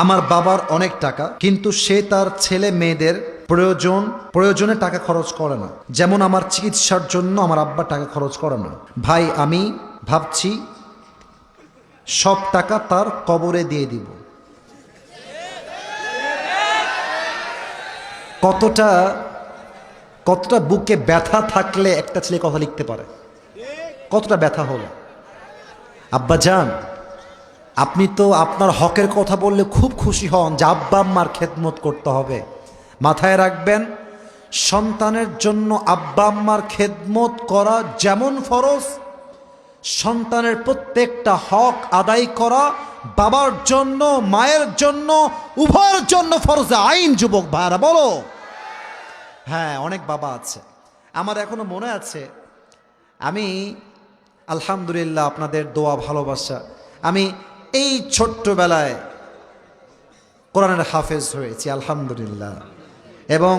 আমার বাবার অনেক টাকা, কিন্তু সে তার ছেলে মেয়েদের প্রয়োজনে টাকা খরচ করে না। যেমন আমার চিকিৎসার জন্য আমার আব্বা টাকা খরচ করে না। ভাই, আমি ভাবছি সব টাকা তার কবরে দিয়ে দিব। কতটা বুকে ব্যথা থাকলে একটা ছেলে কথা লিখতে পারে? কতটা ব্যথা হলো? আব্বা জান, আপনি তো আপনার হকের কথা বললে খুব খুশি হন যে আব্বা আম্মার খেদমত করতে হবে। মাথায় রাখবেন, সন্তানের জন্য আব্বা আম্মার খেদমত করা যেমন ফরজ, সন্তানের প্রত্যেকটা হক আদায় করা বাবার জন্য মায়ের জন্য উভয়ের জন্য ফরজে আইন। যুবক ভাইরা বলো। হ্যাঁ, অনেক বাবা আছে। আমার এখনো মনে আছে, আমি আলহামদুলিল্লাহ আপনাদের দোয়া ভালোবাসা, আমি এই ছোট্টবেলায় কোরআনের হাফেজ হয়েছি আলহামদুলিল্লাহ। এবং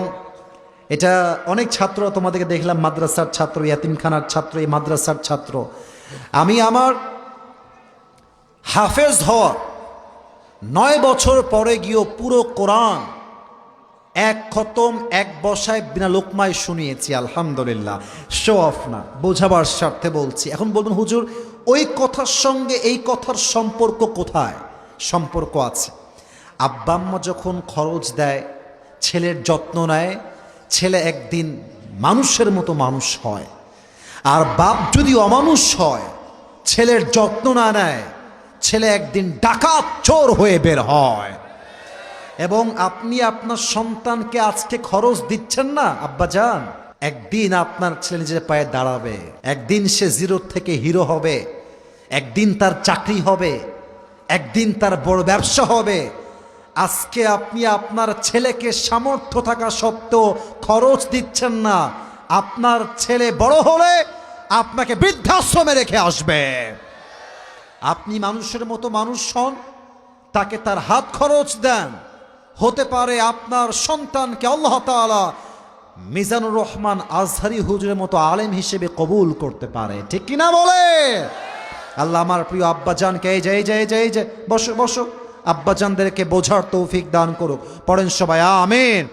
এটা অনেক ছাত্র, তোমাদেরকে দেখলাম মাদ্রাসার ছাত্র, ইয়াতিমখানার ছাত্র, এই মাদ্রাসার ছাত্র। আমি আমার হাফেজ হওয়ার 9 বছর পরে গিয়েও পুরো কোরআন এক খতম এক বসায় বিনা লোকমায় শুনিয়েছি আলহামদুলিল্লাহ। শো অফ না, বোঝাবার স্বার্থে বলছি। এখন বলবেন হুজুর, ওই কথার সঙ্গে এই কথার সম্পর্ক কোথায়? সম্পর্ক আছে। আব্বা আম্মা যখন খরচ দেয়, ছেলের যত্ন নেয়, ছেলে একদিন মানুষের মতো মানুষ হয়। আর বাপ যদি অমানুষ হয়, ছেলের যত্ন না নেয়, ছেলে একদিন ডাকাত চোর হয়ে বের হয়। এবং আপনি আপনার সন্তানকে আজকে খরচ দিচ্ছেন না আব্বা জান, একদিন আপনার ছেলে নিজের পায়ে দাঁড়াবে, একদিন সে জিরো থেকে হিরো হবে, একদিন তার চাকরি হবে, একদিন তার বড় ব্যবসা হবে। আজকে আপনি আপনার ছেলেকে সামর্থ্য থাকা সত্ত্বেও খরচ দিচ্ছেন না। আপনার ছেলে বড় হলে আপনাকে বৃদ্ধাশ্রমে রেখে আসবে। আপনি মানুষের মতো মানুষ হন, তাকে তার হাত খরচ দেন। হতে পারে আপনার সন্তানকে আল্লাহ তাআলা মিজানুর রহমান আজহারি হুজুরের মতো আলেম হিসেবে কবুল করতে পারে। ঠিক কিনা বলে? আল্লাহ আমার প্রিয় আব্বাজানকে এই যে বসো আব্বাজানদেরকে বোঝার তৌফিক দান করুক। পড়েন সবাই আমিন।